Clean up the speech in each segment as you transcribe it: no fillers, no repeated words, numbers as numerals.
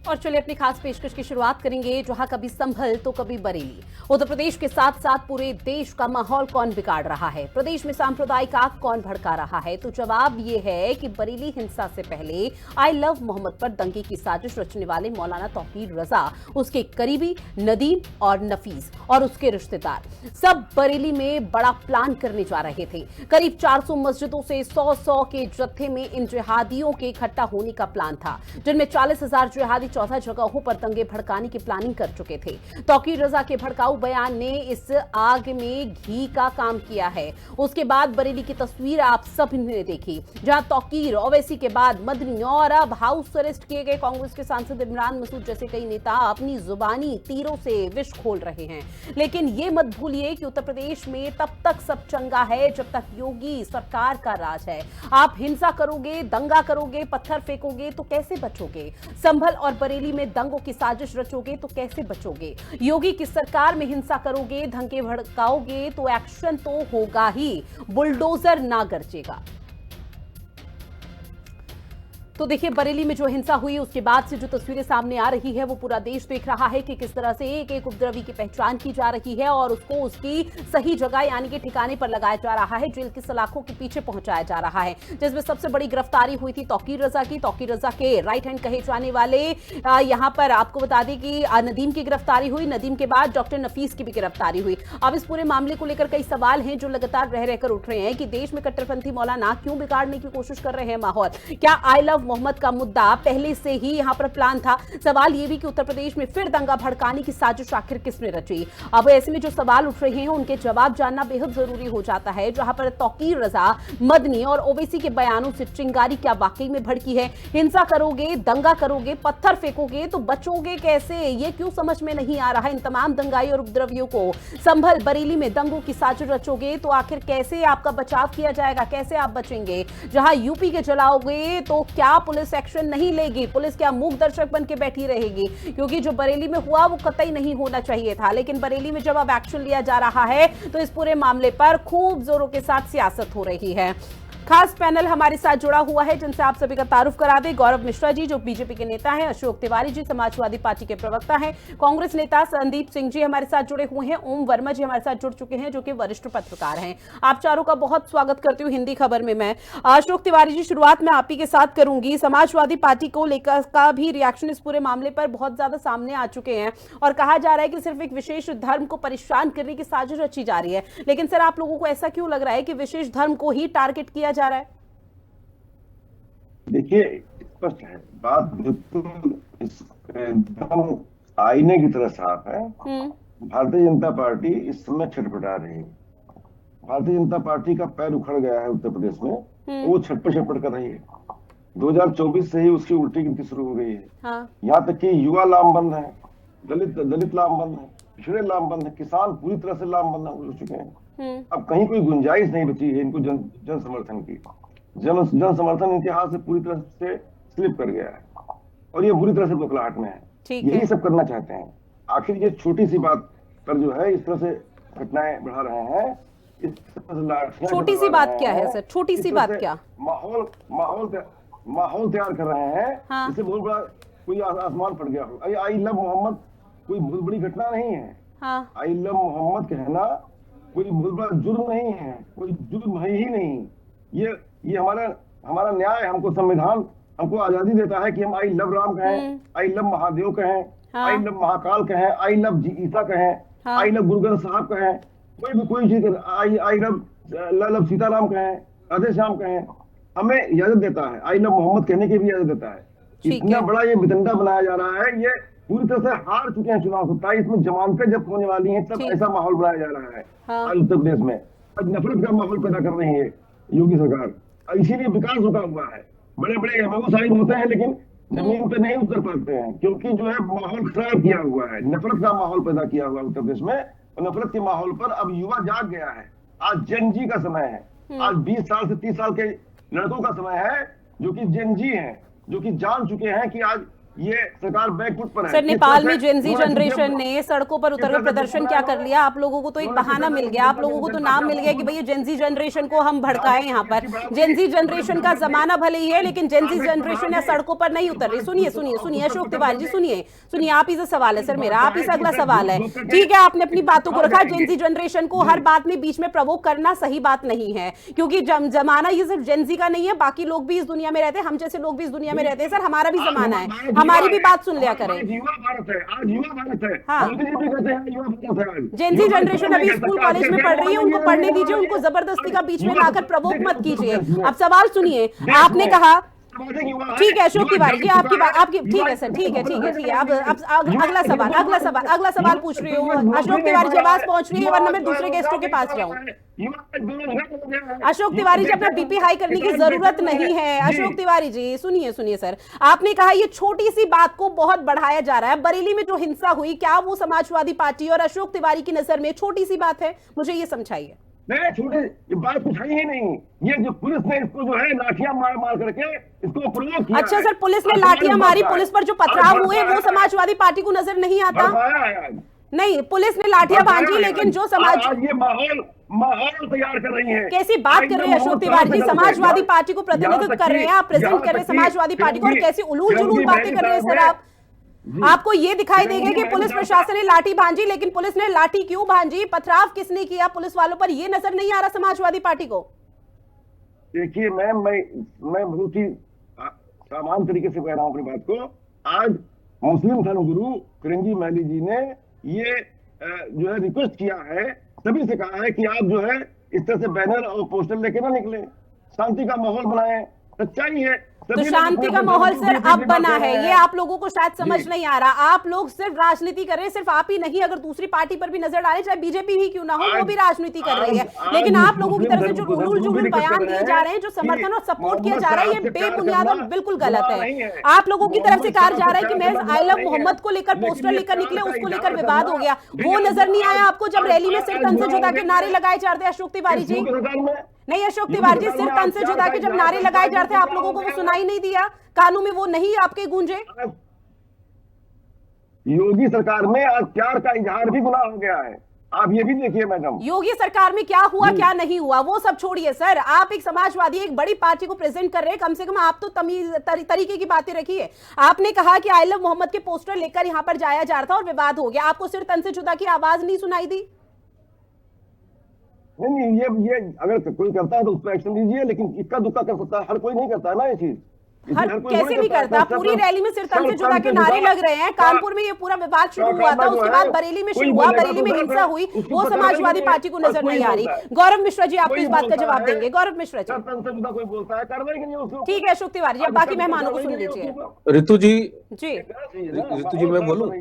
और चलिए अपनी खास पेशकश की शुरुआत करेंगे, जहां कभी संभल तो कभी बरेली। उत्तर प्रदेश के साथ साथ पूरे देश का माहौल कौन बिगाड़ रहा है, प्रदेश में सांप्रदायिक आग कौन भड़का रहा है? तो जवाब ये है कि बरेली हिंसा से पहले आई लव मोहम्मद पर दंगे की साजिश रचने वाले मौलाना तौकीर रजा, उसके करीबी नदीम और नफीस और उसके रिश्तेदार सब बरेली में बड़ा प्लान करने जा रहे थे। करीब 400 मस्जिदों से 100 के जत्थे में इन जिहादियों के इकट्ठा होने का प्लान था, जिनमें 40,000 जिहादी 14 जगहों पर दंगे भड़काने की प्लानिंग कर चुके थे। तौकीर रजा के भड़काऊ बयान ने इस आग में घी का काम किया है। उसके बाद बरेली की तस्वीर आप सब ने देखी, जहां तौकीर ओवैसी के बाद मदनी और अब हाउस अरेस्ट किए गए कांग्रेस के सांसद इमरान मसूद जैसे कई नेता अपनी जुबानी तीरों से विष खोल रहे हैं। लेकिन ये मत भूलिए कि उत्तर प्रदेश में तब तक सब चंगा है जब तक योगी सरकार का राज है। आप हिंसा करोगे, दंगा करोगे, पत्थर फेंकोगे तो कैसे बचोगे? संभल और बरेली में दंगों की साजिश रचोगे तो कैसे बचोगे? योगी की सरकार में हिंसा करोगे, दंगे भड़काओगे तो एक्शन तो होगा ही, बुलडोजर ना गरजेगा। तो देखिए, बरेली में जो हिंसा हुई उसके बाद से जो तस्वीरें सामने आ रही है वो पूरा देश देख रहा है कि किस तरह से एक एक उपद्रवी की पहचान की जा रही है और उसको उसकी सही जगह यानी कि ठिकाने पर लगाया जा रहा है, जेल की सलाखों के पीछे पहुंचाया जा रहा है। जिसमें सबसे बड़ी गिरफ्तारी हुई थी तौकीर रजा की। तौकीर रजा के राइट हैंड कहे जाने वाले यहां पर आपको बता दें कि नदीम की गिरफ्तारी हुई। नदीम के बाद डॉक्टर नफीस की भी गिरफ्तारी हुई। अब इस पूरे मामले को लेकर कई सवाल हैं जो लगातार रह रहकर उठ रहे हैं कि देश में कट्टरपंथी मौलाना क्यों बिगाड़ने की कोशिश कर रहे हैं माहौल। क्या आई लव मोहम्मद का मुद्दा पहले से ही यहां पर प्लान था? सवाल यह भी कि उत्तर प्रदेश में फिर दंगा भड़काने की साजिश आखिर किसने रची? अब ऐसे में जो सवाल उठ रहे हैं उनके जवाब जानना बेहद जरूरी हो जाता है। जहां पर तौकीर रजा, मदनी और ओवैसी के बयानों से चिंगारी क्या वाकई में भड़की है? हिंसा करोगे, दंगा करोगे, पत्थर फेंकोगे तो बचोगे कैसे? ये क्यों समझ में नहीं आ रहा इन तमाम दंगाई और उपद्रवियों को? संभल बरेली में दंगों की साजिश रचोगे तो आखिर कैसे आपका बचाव किया जाएगा? कैसे आप बचेंगे? जहां यूपी के जलाओगे तो क्या पुलिस एक्शन नहीं लेगी? पुलिस क्या मूक दर्शक बन के बैठी रहेगी? क्योंकि जो बरेली में हुआ वो कतई नहीं होना चाहिए था, लेकिन बरेली में जब अब एक्शन लिया जा रहा है तो इस पूरे मामले पर खूब जोरों के साथ सियासत हो रही है। खास पैनल हमारे साथ जुड़ा हुआ है जिनसे आप सभी का तारुफ करा दे। गौरव मिश्रा जी जो बीजेपी के नेता हैं, अशोक तिवारी जी समाजवादी पार्टी के प्रवक्ता हैं, कांग्रेस नेता संदीप सिंह जी हमारे साथ जुड़े हुए हैं, ओम वर्मा जी हमारे साथ जुड़ चुके हैं जो कि वरिष्ठ पत्रकार हैं। आप चारों का बहुत स्वागत करती हूँ हिंदी खबर में। मैं अशोक तिवारी जी शुरुआत में आप ही के साथ करूंगी। समाजवादी पार्टी को लेकर का भी रिएक्शन इस पूरे मामले पर बहुत ज्यादा सामने आ चुके हैं और कहा जा रहा है कि सिर्फ एक विशेष धर्म को परेशान करने की साजिश रची जा रही है। लेकिन सर, आप लोगों को ऐसा क्यों लग रहा है कि विशेष धर्म को ही टारगेट किया जा रहा है? देखिए, स्पष्ट है बात, बिल्कुल एकदम आईने की तरह साफ है। भारतीय जनता पार्टी इस समय छटपटा रही है। भारतीय जनता पार्टी का पैर उखड़ गया है उत्तर प्रदेश में, तो वो छटपट कर रही है। 2024 से ही उसकी उल्टी गिनती शुरू हो गई है। यहाँ तक कि युवा लामबंद है, दलित लामबंद है, पिछड़े लामबंद है, किसान पूरी तरह से लामबंद हो चुके हैं। अब कहीं कोई गुंजाइश नहीं बची है इनको जन समर्थन की। जन समर्थन इनके हाथ से पूरी तरह से स्लिप कर गया है और ये बुरी तरह से बौखलाहट में है। यही सब करना चाहते हैं। आखिर ये छोटी सी बात पर जो है इस तरह से घटनाएं बढ़ा रहे हैं, इस तरह से लाठियां, छोटी सी बात क्या है सर? छोटी सी बात क्या? माहौल तैयार कर रहे हैं। जिससे बहुत बड़ा कोई आसमान फट गया हो। आई लव मोहम्मद कोई बहुत बड़ी घटना नहीं है। आई लव मोहम्मद कहना कोई बहुत बड़ा जुर्म नहीं है, कोई जुर्म है ही नहीं। ये हमारा न्याय, हमको संविधान हमको आजादी देता है कि हम आई लव राम कहें, आई लव महादेव कहें, आई लव महाकाल कहें, आई लव ईसा कहें, आई लव गुरु ग्रंथ साहब कहें, कोई चीज आई लव सीताराम कहें, राधे श्याम कहें, हमें इजाजत देता है। आई लव मोहम्मद कहने की भी इजाजत देता है। इतना बड़ा ये वितंडा बनाया जा रहा है। ये पूरी तरह से हार चुके हैं चुनाव 27 में, जमानतें जब होने वाली हैं तब ऐसा माहौल बनाया जा रहा है आज उत्तर प्रदेश में। नफरत का माहौल पैदा कर रही है योगी सरकार, इसीलिए विकास रुका हुआ है। बड़े बड़े एमओयू साइन होते हैं लेकिन जमीन पे नहीं उतर पाते हैं, क्योंकि जो है माहौल खराब किया हुआ है, नफरत का माहौल पैदा किया हुआ है उत्तर प्रदेश में। और नफरत के माहौल पर अब युवा जाग गया है। आज जेन जी का समय है। आज 20 साल से 30 साल के लड़कों का समय है जो कि जेन जी हैं, जो कि जान चुके हैं कि आज ये सरकार बैकफुट पर है। सर, नेपाल में जेनजी जनरेशन ने सड़कों पर उतरकर प्रदर्शन क्या कर लिया? आप लोगों को तो एक बहाना मिल गया, आप लोगों को तो नाम मिल गया कि भाई ये जेनजी जनरेशन को हम भड़काएं यहाँ पर। जेनजी जनरेशन का जमाना भले ही है, लेकिन जेनजी जनरेशन या सड़कों पर नहीं उतर रही। सुनिए सुनिए सुनिए अशोक तिवारी जी, सुनिए सुनिए, आप ही से सवाल है सर मेरा, आप ही से अगला सवाल है। ठीक है, आपने अपनी बातों को रखा। जेनजी जनरेशन को हर बात में बीच में प्रवोक करना सही बात नहीं है, क्योंकि जमाना ये सिर्फ जेनजी का नहीं है, बाकी लोग भी इस दुनिया में रहते हैं, हम जैसे लोग भी इस दुनिया में रहते हैं। सर, हमारा भी जमाना है, हमारी भी बात सुन लिया करें। युवा भारत है, आज युवा भारत है। हाँ। मोदी जी भी कहते हैं युवा भारत है। जेनजी जनरेशन अभी स्कूल कॉलेज में पढ़ रही है, उनको पढ़ने दीजिए, उनको जबरदस्ती का बीच में लाकर प्रवोक मत कीजिए। अब सवाल सुनिए, आपने कहा ठीक है अशोक तिवारी जी, आपकी ठीक है सर, ठीक है। अब अगला सवाल पूछ रही हूँ। अशोक तिवारी जी, आवाज पहुंच रही है, वरना मैं दूसरे गेस्टों के पास जाऊं। अशोक तिवारी जी, अपना बीपी हाई करने की जरूरत नहीं है। अशोक तिवारी जी, सुनिए सर, आपने कहा ये छोटी सी बात को बहुत बढ़ाया जा रहा है। बरेली में जो हिंसा हुई, क्या वो समाजवादी पार्टी और अशोक तिवारी की नजर में छोटी सी बात है? मुझे ये समझाइए। नहीं, छोटे बात कुछ है ही नहीं। ये जो पुलिस ने इसको जो है लाठियां मार करके इसको प्रवोक किया। अच्छा सर, पुलिस ने लाठियां मारी, पुलिस पर जो पथराव हुए वो समाजवादी पार्टी को नजर नहीं आता? नहीं, पुलिस ने लाठियां भांजी, लेकिन जो समाज ये माहौल तैयार कर रही है। कैसी बात कर रहे हैं अशोक तिवारी जी? समाजवादी पार्टी को प्रतिनिधित्व कर रहे हैं आप, प्रेजेंट कर रहे हैं समाजवादी पार्टी को, और कैसी उलूल जुलूल बातें कर रहे हैं सर आप। आपको ये दिखाई देगा कि पुलिस प्रशासन ने लाठी भांजी, लेकिन पुलिस ने लाठी क्यों भांजी, पथराव किसने किया पुलिस वालों पर, ये नजर नहीं आ रहा समाजवादी पार्टी को? देखिए मैम, मैं बहुत ही सामान्य तरीके से कह रहा हूं अपनी बात को। आज मुस्लिम धर्मगुरु फिरंगी महली जी ने ये जो है रिक्वेस्ट किया है, सभी से कहा है कि आप जो है इस तरह से बैनर और पोस्टर लेके ना निकले, शांति का माहौल बनाएं। सच्चाई है, तो शांति का माहौल सर अब बना है, ये आप लोगों को शायद समझ नहीं आ रहा। आप लोग सिर्फ राजनीति कर रहे हैं, सिर्फ आप ही नहीं, अगर दूसरी पार्टी पर भी नजर डालें, चाहे बीजेपी ही क्यों ना हो, वो भी राजनीति कर रही है। लेकिन आप लोगों की तरफ से जो उलूल जुलूल बयान दिए जा रहे हैं, जो समर्थन और सपोर्ट किया जा रहा है, ये बेबुनियाद और बिल्कुल गलत है। आप लोगों की तरफ से कहा जा रहा है कि मैं आई लव मोहम्मद को लेकर पोस्टर लेकर निकले, उसको लेकर विवाद हो गया। वो नजर नहीं आया आपको जब रैली में सिर तन से जुदा के नारे लगाए जा रहे थे अशोक तिवारी जी? नहीं अशोक तिवारी जी, सिर तन से जुदा के जब नारे लगाए जा रहे थे, आप लोगों को वो सुनाई नहीं दिया? कानों में वो नहीं आपके गूंजे? योगी सरकार में आज प्यार का इजहार भी गुनाह हो गया है, आप ये भी देखिए मैडम। योगी सरकार में क्या हुआ क्या नहीं हुआ वो सब छोड़िए सर, आप एक समाजवादी एक बड़ी पार्टी को प्रेजेंट कर रहे हैं, कम से कम आप तो तमीज तरीके की बातें रखिए। आपने कहा कि आई लव मोहम्मद के पोस्टर लेकर यहां पर जाया जा रहा था और विवाद हो गया, आपको सिर तन से जुदा की आवाज नहीं सुनाई दी? नहीं, ये अगर कोई करता है तो उस पर एक्शन लीजिए, लेकिन इक्का दुक्का कर सकता है, हर कोई नहीं करता है ना ये चीज। हर कैसे नहीं करता? पूरी रैली में सिर तन से जुदा के नारे लग रहे हैं। कानपुर में ये पूरा विवाद शुरू हुआ था, उसके बाद बरेली में शुरू हुआ, बरेली में हिंसा हुई, वो समाजवादी पार्टी को नजर नहीं आ रही। गौरव मिश्रा जी आपको इस बात का जवाब देंगे। गौरव मिश्रा जी, कोई बोलता है कार्रवाई नहीं उसको। ठीक है अशोक तिवारी जी, अब बाकी मेहमानों को सुन लीजिए। ऋतु जी मैं बोलूं?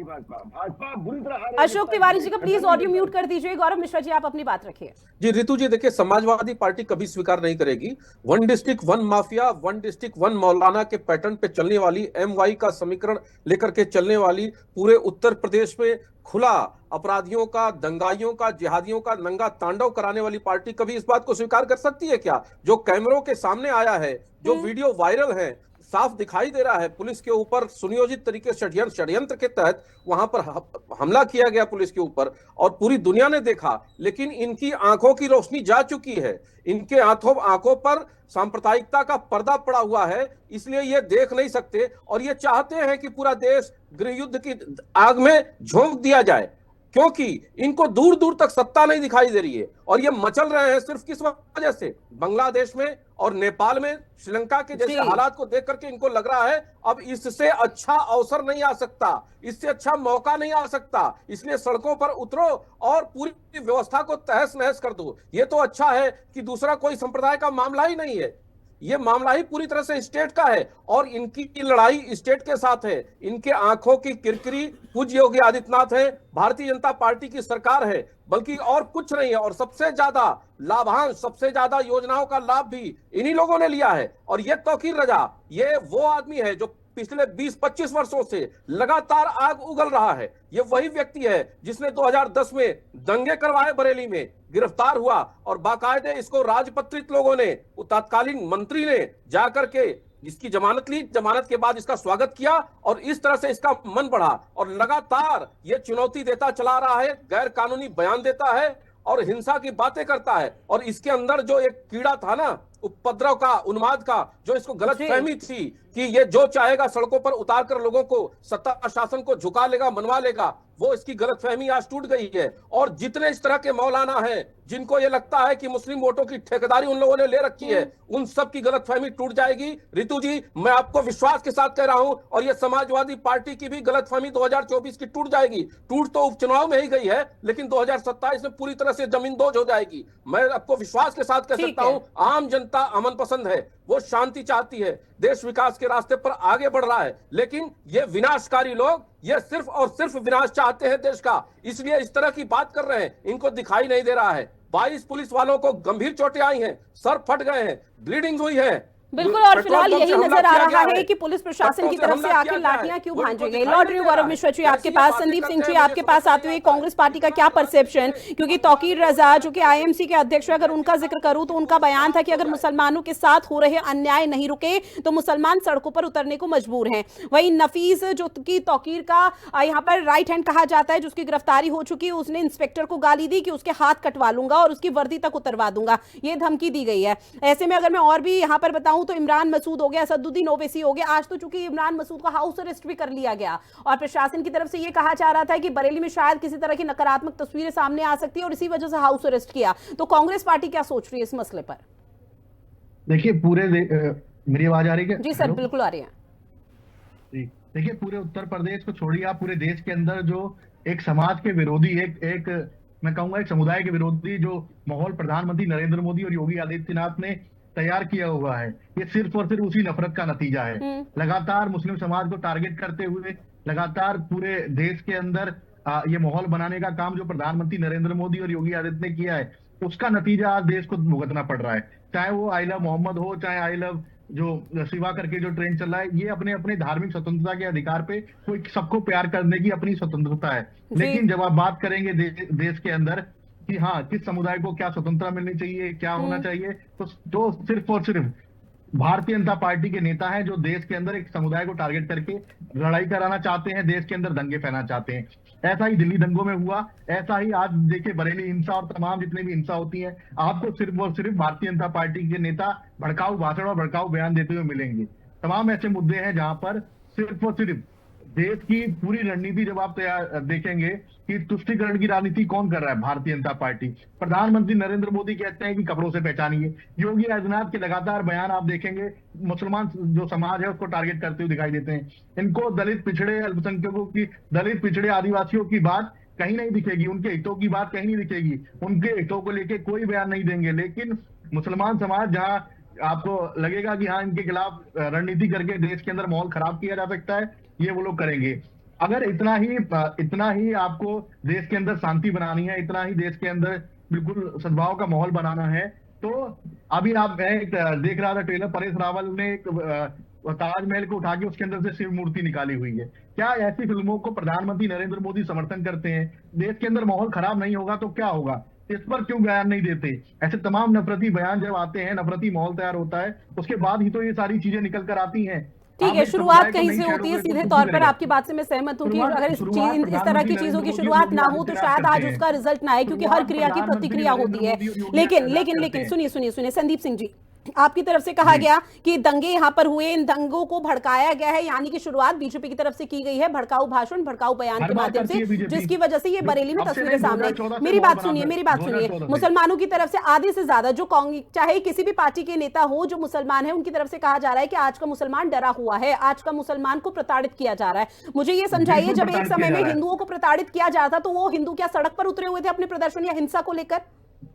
अशोक तिवारी जी का प्लीज ऑडियो म्यूट कर दीजिए। गौरव मिश्रा जी आप अपनी बात रखिए। जी ऋतु जी, देखिए समाजवादी पार्टी कभी स्वीकार नहीं करेगी one district one mafia, one district one मौलाना के पैटर्न पे चलने वाली, MY का समीकरण लेकर के चलने वाली, पूरे उत्तर प्रदेश में खुला अपराधियों का, दंगाइयों का, जिहादियों का नंगा तांडव कराने वाली पार्टी कभी इस बात को स्वीकार कर सकती है क्या? जो कैमरों के सामने आया है, जो वीडियो वायरल है, साफ दिखाई दे रहा है पुलिस के ऊपर सुनियोजित तरीके से षड्यंत्र के तहत वहां पर हमला किया गया पुलिस के ऊपर, और पूरी दुनिया ने देखा, लेकिन इनकी आंखों की रोशनी जा चुकी है, इनके आंखों पर सांप्रदायिकता का पर्दा पड़ा हुआ है, इसलिए ये देख नहीं सकते और ये चाहते हैं कि पूरा देश गृह युद्ध की आग में झोंक दिया जाए, क्योंकि इनको दूर दूर तक सत्ता नहीं दिखाई दे रही है। और ये मचल रहे हैं सिर्फ किस वजह से? बांग्लादेश में और नेपाल में, श्रीलंका के जैसे हालात को देख करके इनको लग रहा है अब इससे अच्छा अवसर नहीं आ सकता, इससे अच्छा मौका नहीं आ सकता, इसलिए सड़कों पर उतरो और पूरी व्यवस्था को तहस नहस कर दो। ये तो अच्छा है कि दूसरा कोई संप्रदाय का मामला ही नहीं है, ये मामला ही पूरी तरह से स्टेट का है और इनकी लड़ाई स्टेट के साथ है। इनके आंखों की किरकिरी पूज्य योगी आदित्यनाथ है, भारतीय जनता पार्टी की सरकार है, बल्कि और कुछ नहीं है। और सबसे ज्यादा लाभांश, सबसे ज्यादा योजनाओं का लाभ भी इन्हीं लोगों ने लिया है। और ये तौकीर रजा, ये वो आदमी है जो पिछले 20-25 वर्षों से लगातार आग उगल रहा है। ये वही व्यक्ति है जिसने 2010 में दंगे करवाए, बरेली में गिरफ्तार हुआ और बाकायदे इसको राजपत्रित लोगों ने, तत्कालीन मंत्री ने जाकर के जिसकी जमानत ली, जमानत के बाद इसका स्वागत किया और इस तरह से इसका मन बढ़ा और लगातार ये चुनौती देता चला रहा है, गैर कानूनी बयान देता है और हिंसा की बातें करता है। और इसके अंदर जो एक कीड़ा था ना, उपद्रव का, उन्माद का, जो इसको गलत फहमी थी कि ये जो चाहेगा सड़कों पर उतार कर लोगों को, सत्ता शासन को झुका लेगा, मनवा लेगा, वो इसकी गलत फहमी आज टूट गई है। और जितने इस तरह के मौलाना हैं जिनको ये लगता है कि मुस्लिम वोटों की ठेकेदारी उन लोगों ने ले रखी है, उन सब की गलत फहमी टूट जाएगी। रितु जी, मैं आपको विश्वास के साथ कह रहा हूं, और ये समाजवादी पार्टी की भी गलत फहमी 2024 की टूट जाएगी। टूट तो उपचुनाव में ही गई है, लेकिन 2027 में पूरी तरह से जमींदोज हो जाएगी। मैं आपको विश्वास के साथ कह सकता हूं, आम जनता अमन पसंद है, वो शांति चाहती है, देश विकास के रास्ते पर आगे बढ़ रहा है, लेकिन ये विनाशकारी लोग ये सिर्फ और सिर्फ विनाश चाहते हैं देश का, इसलिए इस तरह की बात कर रहे हैं। इनको दिखाई नहीं दे रहा है 22 पुलिस वालों को गंभीर चोटें आई हैं, सर फट गए हैं, ब्लीडिंग हुई है। बिल्कुल, और फिलहाल यही नजर आ रहा है कि पुलिस प्रशासन की तरफ से आखिर लाठियां क्यों भांजी गई। लॉर्ड रिव्यू गौरव मिश्रा जी आपके पास, संदीप सिंह जी आपके पास आते हुए कांग्रेस पार्टी का क्या परसेप्शन, क्योंकि तौकीर रजा जो कि आईएमसी के अध्यक्ष, अगर उनका जिक्र करूं तो उनका बयान था कि अगर मुसलमानों के साथ हो रहे अन्याय नहीं रुके तो मुसलमान सड़कों पर उतरने को मजबूर हैं। वहीं नफीस जो कि तौकीर का यहाँ पर राइट हैंड कहा जाता है, जिसकी गिरफ्तारी हो चुकी है, उसने इंस्पेक्टर को गाली दी कि उसके हाथ कटवा लूंगा और उसकी वर्दी तक उतरवा दूंगा, ये धमकी दी गई है। ऐसे में अगर मैं और भी यहाँ पर बताऊं तो इमरान मसूद हो गया, असदुद्दीन ओवैसी हो गया, आज तो चूंकि इमरान मसूद का हाउस अरेस्ट भी कर लिया गया और प्रशासन की तरफ से यह कहा जा रहा था कि बरेली में शायद किसी तरह की नकारात्मक तस्वीरें सामने आ सकती है और इसी वजह से हाउस अरेस्ट किया। तो कांग्रेस पार्टी क्या सोच रही है इस मसले पर? देखिए, मेरी आवाज आ रही है? जी सर, बिल्कुल आ रही है जी। देखिए, पूरे उत्तर प्रदेश को छोड़िए, आप पूरे देश के अंदर जो एक समाज के विरोधी, एक मैं कहूंगा एक समुदाय के विरोधी जो माहौल प्रधानमंत्री नरेंद्र मोदी और योगी आदित्यनाथ ने तैयार किया हुआ है, ये सिर्फ और सिर्फ उसी नफरत का नतीजा है। लगातार मुस्लिम समाज को टारगेट करते हुए लगातार पूरे देश के अंदर ये माहौल बनाने का काम जो प्रधानमंत्री नरेंद्र मोदी और योगी आदित्यनाथ ने किया है, उसका नतीजा आज देश को भुगतना पड़ रहा है। चाहे वो आई लव मोहम्मद हो, चाहे आई लव जो शिवा करके जो ट्रेंड चल रहा है, ये अपने अपने धार्मिक स्वतंत्रता के अधिकार पे कोई सबको प्यार करने की अपनी स्वतंत्रता है। लेकिन जब आप बात करेंगे देश के अंदर कि हाँ, किस समुदाय को क्या स्वतंत्रता मिलनी चाहिए, क्या होना चाहिए, तो सिर्फ और सिर्फ भारतीय जनता पार्टी के नेता हैं जो देश के अंदर एक समुदाय को टारगेट करके लड़ाई कराना चाहते हैं, देश के अंदर दंगे फैलाना चाहते हैं। ऐसा ही दिल्ली दंगों में हुआ, ऐसा ही आज देखिए बरेली हिंसा और तमाम जितने भी हिंसा होती है, आपको सिर्फ और सिर्फ भारतीय जनता पार्टी के नेता भड़काऊ भाषण और भड़काऊ बयान देते हुए मिलेंगे। तमाम ऐसे मुद्दे हैं जहां पर सिर्फ और सिर्फ देश की पूरी रणनीति जब आप देखेंगे कि तुष्टीकरण की राजनीति कौन कर रहा है, भारतीय जनता पार्टी। प्रधानमंत्री नरेंद्र मोदी कहते हैं कि कपड़ों से पहचानिए, योगी आदित्यनाथ के लगातार बयान आप देखेंगे मुसलमान जो समाज है उसको टारगेट करते हुए दिखाई देते हैं। इनको दलित, पिछड़े, अल्पसंख्यकों की, दलित, पिछड़े, आदिवासियों की बात कहीं नहीं दिखेगी, उनके हितों की बात कहीं नहीं दिखेगी, उनके हितों को लेके कोई बयान नहीं देंगे। लेकिन मुसलमान समाज जहां आपको लगेगा कि हाँ, इनके खिलाफ रणनीति करके देश के अंदर माहौल खराब किया जा सकता है, ये वो लोग करेंगे। अगर इतना ही आपको देश के अंदर शांति बनानी है, इतना ही देश के अंदर बिल्कुल सद्भाव का माहौल बनाना है, तो अभी आप देख रहा था ट्रेलर, परेश रावल ने ताजमहल को उठा के उसके अंदर से शिव मूर्ति निकाली हुई है। क्या ऐसी फिल्मों को प्रधानमंत्री नरेंद्र मोदी समर्थन करते हैं? देश के अंदर माहौल खराब नहीं होगा तो क्या होगा, इस पर क्यों बयान नहीं देते? ऐसे तमाम नफरती बयान जब आते हैं, नफरती माहौल तैयार होता है, उसके बाद ही तो ये सारी चीजें निकल कर आती हैं। ठीक है, शुरुआत कहीं से होती है, सीधे तौर पर आपकी बात से मैं सहमत हूं कि अगर इस तरह की चीजों की शुरुआत ना हो तो शायद आज उसका रिजल्ट ना आए, क्योंकि हर क्रिया की प्रतिक्रिया होती है। लेकिन सुनिए संदीप सिंह जी, आपकी तरफ से कहा गया कि दंगे यहाँ पर हुए, इन दंगों को भड़काया गया है, यानी कि शुरुआत बीजेपी की तरफ से की गई है भड़काऊ भाषण, भड़काऊ बयान के माध्यम से, जिसकी वजह से ये बरेली में तस्वीरें सामने। मेरी बात सुनिए, मुसलमानों की तरफ से आधे से ज्यादा जो चाहे किसी भी पार्टी के नेता हो जो मुसलमान है, उनकी तरफ से कहा जा रहा है कि आज का मुसलमान डरा हुआ है, आज का मुसलमान को प्रताड़ित किया जा रहा है। मुझे ये समझाइए, जब एक समय में हिंदुओं को प्रताड़ित किया जा रहा था तो वो हिंदू क्या सड़क पर उतरे हुए थे अपने प्रदर्शन या हिंसा को लेकर?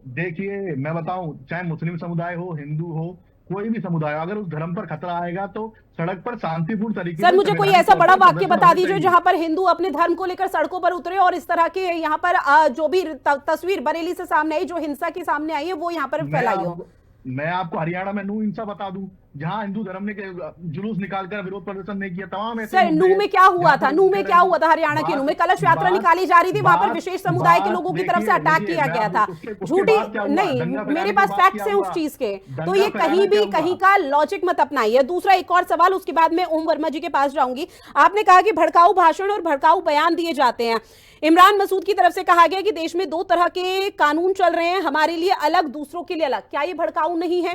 देखिए, मैं बताऊं, चाहे मुस्लिम समुदाय हो, हिंदू हो, कोई भी समुदाय, अगर उस धर्म पर खतरा आएगा तो सड़क पर शांतिपूर्ण तरीके से। सर, मुझे कोई ऐसा बड़ा वाक्य बता दीजिए जहां पर हिंदू अपने धर्म को लेकर सड़कों पर उतरे और इस तरह के यहाँ पर जो भी तस्वीर बरेली से सामने आई, जो हिंसा की सामने आई है, वो यहाँ पर फैलाई हो। मैं आपको हरियाणा में नू हिंसा बता दूं, जहां हिंदू धर्म ने जुलूस निकालकर विरोध प्रदर्शन नहीं किया, तमाम ऐसे सर नूह में क्या हुआ था? नूह में क्या हुआ था? हरियाणा के नूह में कलश यात्रा निकाली जा रही थी, वहां पर विशेष समुदाय के लोगों की तरफ से अटैक किया गया था। झूठी नहीं, मेरे पास फैक्ट्स हैं उस चीज के, तो ये कहीं का लॉजिक मत अपनाइए। दूसरा एक और सवाल, उसके बाद मैं ओम वर्मा जी के पास जाऊंगी। आपने कहा कि भड़काऊ भाषण और भड़काऊ बयान दिए जाते हैं। इमरान मसूद की तरफ से कहा गया कि देश में 2 तरह के कानून चल रहे हैं, हमारे लिए अलग, दूसरों के लिए अलग। क्या ये भड़काऊ नहीं है?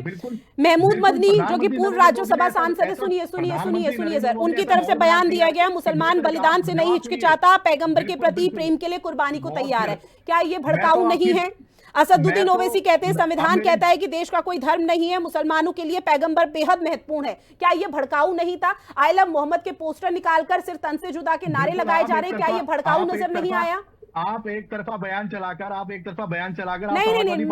महमूद मदनी जो कि पूर्व राज्यसभा सांसद है, सुनिए सर, उनकी तरफ से बयान दिया गया, मुसलमान बलिदान से नहीं हिचकिचाता, पैगंबर के प्रति प्रेम के लिए कुर्बानी को तैयार है। क्या ये भड़काऊ नहीं है? असदुद्दीन ओवैसी कहते हैं संविधान कहता है कि देश का कोई धर्म नहीं है, मुसलमानों के लिए पैगंबर बेहद महत्वपूर्ण है। क्या ये भड़काऊ नहीं था? आई लव मोहम्मद के पोस्टर निकालकर सिर्फ तन से जुदा के नारे लगाए जा रहे हैं, क्या ये भड़काऊ नजर नहीं आया? आप एक तरफा बयान चलाकर नहीं,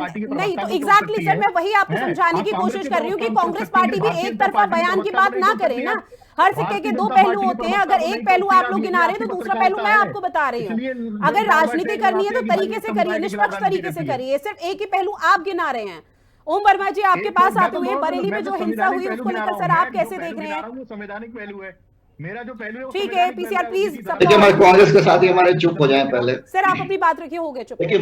तो एग्जैक्टली सर, मैं वही आपको समझाने की कोशिश कर रही हूँ कि कांग्रेस पार्टी भी एक तरफा बयान की बात ना करे ना। हर सिक्के के 2 पहलू होते हैं। अगर एक पहलू आप लोग गिना रहे हैं तो दूसरा पहलू मैं आपको बता रही हूँ। अगर राजनीति करनी है तो तरीके से करिए, निष्पक्ष तरीके से करिए। सिर्फ एक ही पहलू आप गिना रहे हैं। ओम वर्मा जी, आपके पास आते हुए बरेली में जो हिंसा हुई उसको लेकर सर आप कैसे देख रहे हैं? संवैधानिक पहलू है, मेरा जो पहलू है। ठीक है पीसीआर प्लीज। देखिए, मैं कांग्रेस के साथ ही हमारे चुप हो जाएं पहले। सर आप अपनी बात रखिए, हो गए चुप। देखिए,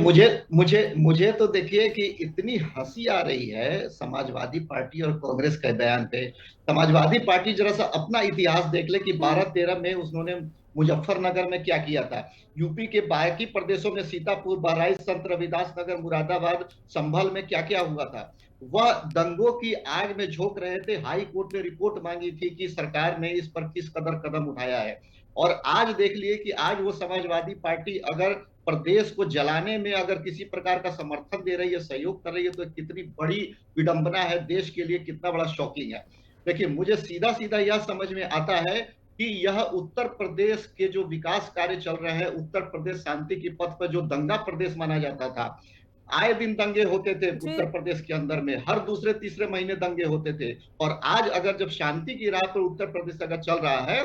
मुझे तो देखिए कि इतनी हंसी आ रही है समाजवादी पार्टी और कांग्रेस के बयान पे। समाजवादी पार्टी जरा सा अपना इतिहास देख ले कि 12-13 में उन्होंने मुजफ्फरनगर में क्या किया था, यूपी के बाकी प्रदेशों में सीतापुर, बहराइच, संत रविदास नगर, मुरादाबाद, संभल में क्या क्या हुआ था। वह दंगों की आग में झोंक रहे थे। हाई कोर्ट ने रिपोर्ट मांगी थी कि सरकार ने इस पर किस कदर कदम उठाया है। और आज देख लिए कि आज वो समाजवादी पार्टी अगर प्रदेश को जलाने में अगर किसी प्रकार का समर्थन दे रही है, सहयोग कर रही है, तो कितनी बड़ी विडंबना है, देश के लिए कितना बड़ा शॉकिंग है। देखिए, मुझे सीधा सीधा यह समझ में आता है कि यह उत्तर प्रदेश के जो विकास कार्य चल रहे हैं, उत्तर प्रदेश शांति की पथ पर जो दंगा प्रदेश माना जाता था, आए दिन दंगे होते थे उत्तर प्रदेश के अंदर में, हर दूसरे तीसरे महीने दंगे होते थे। और आज अगर जब शांति की राह पर उत्तर प्रदेश अगर चल रहा है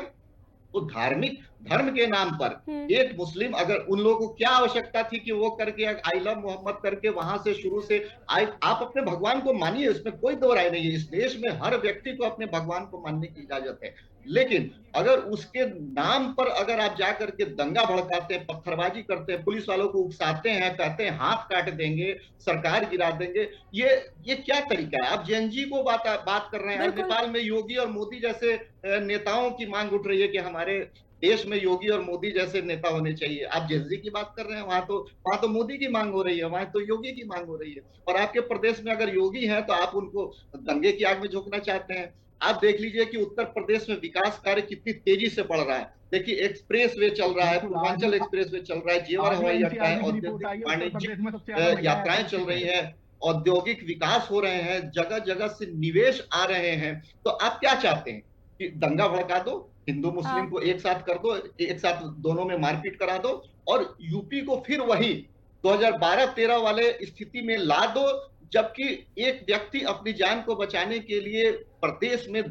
तो धार्मिक धर्म के नाम पर एक मुस्लिम, अगर उन लोगों को क्या आवश्यकता थी कि वो करके आई लव मोहम्मद करके वहां से शुरू से आप अपने भगवान को मानिए, उसमें कोई दो राय नहीं है। इस देश में हर व्यक्ति को अपने भगवान को मानने की इजाजत है, लेकिन अगर उसके नाम पर अगर आप जाकर के दंगा भड़काते हैं, पत्थरबाजी करते हैं, पुलिस वालों को उकसाते हैं, कहते हैं हाथ काट देंगे, सरकार गिरा देंगे, ये क्या तरीका है? आप जेएनजी को बात कर रहे हैं। नेपाल में योगी और मोदी जैसे नेताओं की मांग उठ रही है कि हमारे देश में योगी और मोदी जैसे नेता होने चाहिए। आप जेएनजी की बात कर रहे हैं, वहां तो मोदी की मांग हो रही है, वहां तो योगी की मांग हो रही है। और आपके प्रदेश में अगर योगी है तो आप उनको दंगे की आग में झोंकना चाहते हैं। आप देख लीजिए कि उत्तर प्रदेश में विकास कार्य कितनी तेजी से बढ़ रहा है। देखिए, एक्सप्रेस वे चल रहा है, पूर्वांचल एक्सप्रेस वे चल रहा है, जेवर हवाई अड्डा है, औद्योगिक वाणिज्यिक यात्राएं चल रही है, औद्योगिक विकास हो रहे हैं, जगह जगह से निवेश आ रहे हैं। तो आप क्या चाहते हैं कि दंगा भड़का दो, हिंदू मुस्लिम को एक साथ कर दो, एक साथ दोनों में मारपीट करा दो, और यूपी को फिर वही 2012-13 वाले स्थिति में ला दो, जबकि एक व्यक्ति अपनी जान को बचाने के लिए प्रदेश में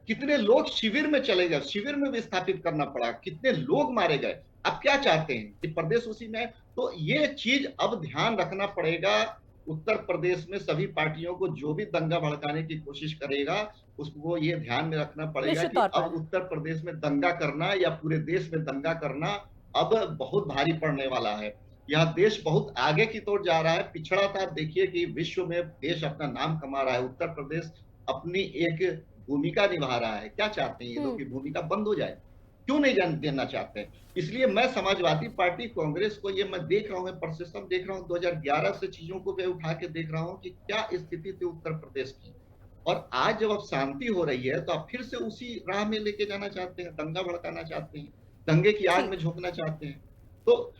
कितने लोग शिविर में चले गए, शिविर में विस्थापित करना पड़ा, कितने लोग मारे गए। आप क्या चाहते हैं कि प्रदेश उसी में? तो ये चीज अब ध्यान रखना पड़ेगा। उत्तर प्रदेश में सभी पार्टियों को जो भी दंगा भड़काने की कोशिश करेगा उसको ये ध्यान में रखना पड़ेगा कि अब उत्तर प्रदेश में दंगा करना या पूरे देश में दंगा करना अब बहुत भारी पड़ने वाला है। यह देश बहुत आगे की ओर जा रहा है, पिछड़ा था। देखिए कि विश्व में देश अपना नाम कमा रहा है, उत्तर प्रदेश अपनी एक भूमिका निभा रहा है। क्या चाहते हैं ये लोग की भूमिका बंद हो जाए? क्यों नहीं जान देना चाहते हैं? इसलिए मैं समाजवादी पार्टी कांग्रेस को ये मैं देख रहा हूँ, मैं प्रशिक्षण देख रहा हूँ, 2011 से चीजों को मैं उठा के देख रहा हूँ कि क्या स्थिति थी उत्तर प्रदेश की। और आज जब अब शांति हो रही है तो आप फिर से उसी राह में लेके जाना चाहते हैं, दंगा भड़काना चाहते हैं, दंगे की आग में झोंकना चाहते हैं। तो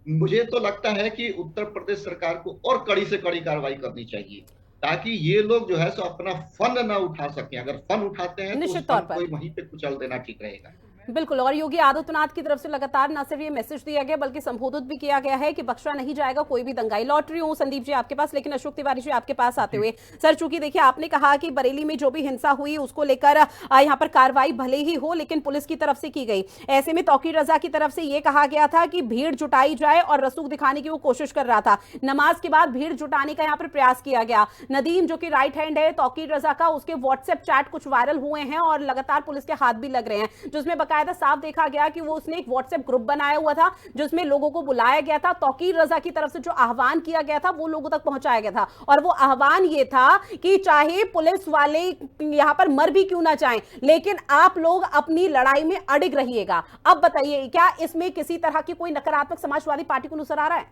मुझे तो लगता है कि उत्तर प्रदेश सरकार को और कड़ी से कड़ी कार्रवाई करनी चाहिए, ताकि ये लोग जो है सो अपना फन ना उठा सके। अगर फन उठाते हैं तो कोई वहीं पे कुचल देना ठीक रहेगा। बिल्कुल, और योगी आदित्यनाथ की तरफ से लगातार न सिर्फ ये मैसेज दिया गया बल्कि संबोधित भी किया गया है कि बख्शा नहीं जाएगा कोई भी दंगाई। लौट रही हूं संदीप जी आपके पास, लेकिन अशोक तिवारी जी आपके पास आते हुए, सर चूंकि देखिए आपने कहा कि बरेली में जो भी हिंसा हुई उसको लेकर यहाँ पर कार्रवाई भले ही हो लेकिन पुलिस की तरफ से की गई, ऐसे में तौकीर रजा की तरफ से यह कहा गया था कि भीड़ जुटाई जाए और रसूख दिखाने की वो कोशिश कर रहा था। नमाज के बाद भीड़ जुटाने का यहाँ पर प्रयास किया गया। नदीम जो कि राइट हैंड है तौकीर रजा का, उसके व्हाट्सएप चैट कुछ वायरल हुए हैं और लगातार पुलिस के हाथ भी लग रहे हैं, जिसमें बकायदा साफ देखा गया कि वो उसने एक व्हाट्सएप ग्रुप बनाया हुआ था जिसमें लोगों को बुलाया गया था। तौकीर रजा की तरफ से जो आह्वान किया गया था वो लोगों तक पहुंचाया गया था और वो आह्वान ये था कि चाहे पुलिस वाले यहां पर मर भी क्यों ना चाहें लेकिन आप लोग अपनी लड़ाई में अडिग रहिएगा। अब बताइए क्या इसमें किसी तरह की कोई नकारात्मक समाजवादी पार्टी को नजर आ रहा है?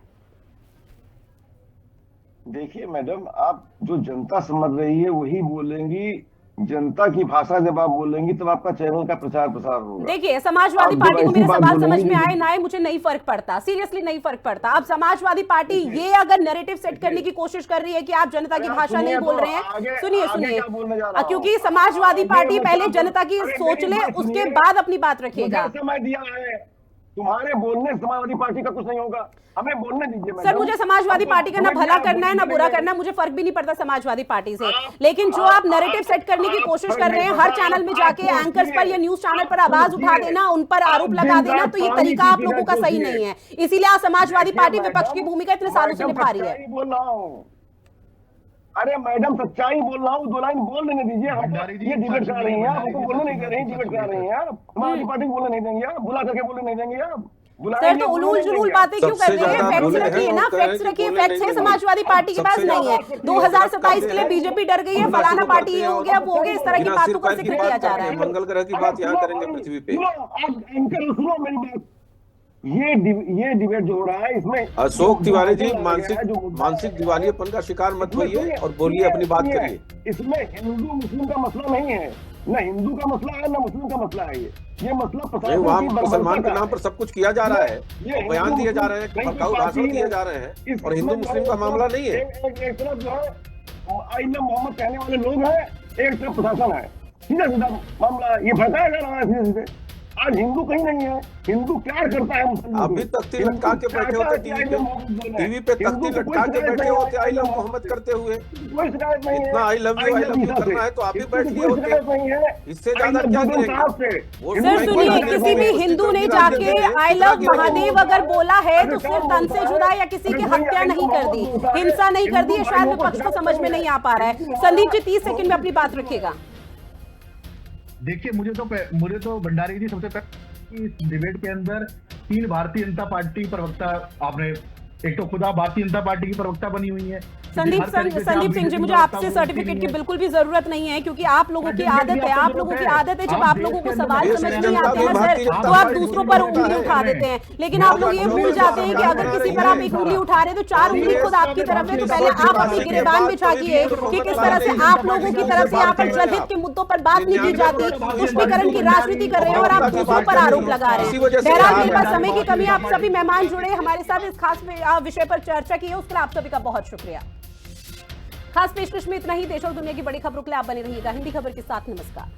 देखिए मैडम, आप जो जनता समझ रही है वही बोलेंगी, जनता की भाषा जब आप बोलेंगी तब आपका चैनल का प्रचार प्रसार होगा। देखिए समाजवादी पार्टी को मेरे सवाल समझ में आए ना आए मुझे नहीं फर्क पड़ता, सीरियसली नहीं फर्क पड़ता। अब समाजवादी पार्टी ये अगर नैरेटिव सेट करने की कोशिश कर रही है कि आप जनता की भाषा नहीं बोल रहे हैं, सुनिए क्योंकि समाजवादी पार्टी पहले जनता की सोच ले उसके बाद अपनी बात रखेगा। समय दिया है, तुम्हारे बोलने समाजवादी पार्टी का कुछ नहीं होगा, हमें बोलने दीजिए। सर मुझे समाजवादी पार्टी का ना भला करना है ना बुरा करना है, मुझे फर्क भी नहीं पड़ता समाजवादी पार्टी से, लेकिन जो आप नैरेटिव सेट करने की कोशिश कर रहे हैं हर चैनल में जाके एंकर्स पर या न्यूज चैनल पर आवाज उठा देना, उन पर आरोप लगा देना, तो ये तरीका आप लोगों का सही नहीं है। इसीलिए आज समाजवादी पार्टी विपक्ष की भूमिका इतने सालों से निभा रही है। बोल रहा हूँ, अरे मैडम सच्चाई बोल रहा हूँ, दो लाइन बोल लेने दीजिए। ये डिबेट कर रही हैं, हमको बोलने नहीं कर रही, डिबेट कर रही हैं। समाजवादी पार्टी बोलने नहीं देंगे आप, बुला करके बोलने नहीं देंगे आप। सर तो उलूल जुलूल बातें क्यों कर रहे हैं? फैक्ट्स रखिए ना, फैक्ट्स रखिए, फैक्ट्स है समाजवादी पार्टी के पास नहीं है। 2027 के लिए बीजेपी डर गई है, फलाना पार्टी ये हो गया वो हो गया, इस तरह की बातों का जिक्र किया जा रहा है। मंगल ग्रह की बात यहाँ करेंगे पृथ्वी पे। सुनो मेरी बात, ये डिबेट जो हो रहा है इसमें अशोक तिवारी जी मानसिक दिवालियेपन का शिकार मत होइए और बोलिए, अपनी बात करिए। इसमें हिंदू मुस्लिम का मसला नहीं है, न हिंदू का मसला है न मुस्लिम का मसला है। ये मसला वहाँ मुसलमान के नाम पर सब कुछ किया जा रहा है, बयान दिए जा रहे हैं, भड़काऊ भाषण दिए जा रहे हैं, और हिंदू मुस्लिम का मामला नहीं है। एक तरफ जो है आइला मोहम्मद कहने वाले लोग हैं, एक तरफ प्रशासन है, सीधा सीधा मामला ये भड़काया जा रहा है सीधे सीधे। आज हिंदू कहीं नहीं है, हिंदू प्यार करता है मुसलमान। अभी तख्ती लटका के बैठे होते टीवी पे तख्ती लटका के बैठे होते आई लव मोहम्मद करते हुए। कोई शिकायत नहीं है, इतना आई लव यू करना है तो आप भी बैठ लिए होते, इससे ज्यादा क्या करेंगे? सर सुनिए, किसी भी हिंदू ने जाके आई लव महादेव अगर बोला है तो सिर्फ तन से जुड़ा या किसी की हत्या नहीं कर दी, हिंसा नहीं कर दी, शायद विपक्ष को समझ में नहीं आ पा रहा है। संदीप जी 30 सेकंड में अपनी बात रखिएगा। देखिए मुझे तो भंडारी जी सबसे पहले इस डिबेट के अंदर 3 भारतीय जनता पार्टी प्रवक्ता, आपने एक तो खुदा भारतीय जनता पार्टी की प्रवक्ता बनी हुई है। संदीप सिंह जी, मुझे आपसे सर्टिफिकेट की बिल्कुल भी जरूरत नहीं है क्योंकि आप लोगों की आदत है, आप लोगों की आदत है जब आप लोगों को सवाल समझ नहीं आते हैं सर तो आप दूसरों पर उंगली उठा देते हैं, लेकिन आप लोग ये भूल जाते हैं कि अगर किसी पर आप एक उंगली उठा रहे तो 4 उंगली खुद आपकी तरफ है, तो पहले आप अपने गिरेबान में झांकिए कि किस तरह से आप लोगों की तरफ से यहाँ पर जनहित के मुद्दों पर बात नहीं की जाती, तुष्टीकरण की राजनीति कर रहे हैं और आप दूसरों पर आरोप लगा रहे हैं। बहरहाल मेरे पास समय की कमी, आप सभी मेहमान जुड़े हमारे साथ इस खास विषय पर चर्चा की है, उसके लिए आप सभी का बहुत शुक्रिया। खास पेशकश में इतना ही। देश और दुनिया की बड़ी खबरों के लिए आप बने रहिएगा हिंदी खबर के साथ। नमस्कार।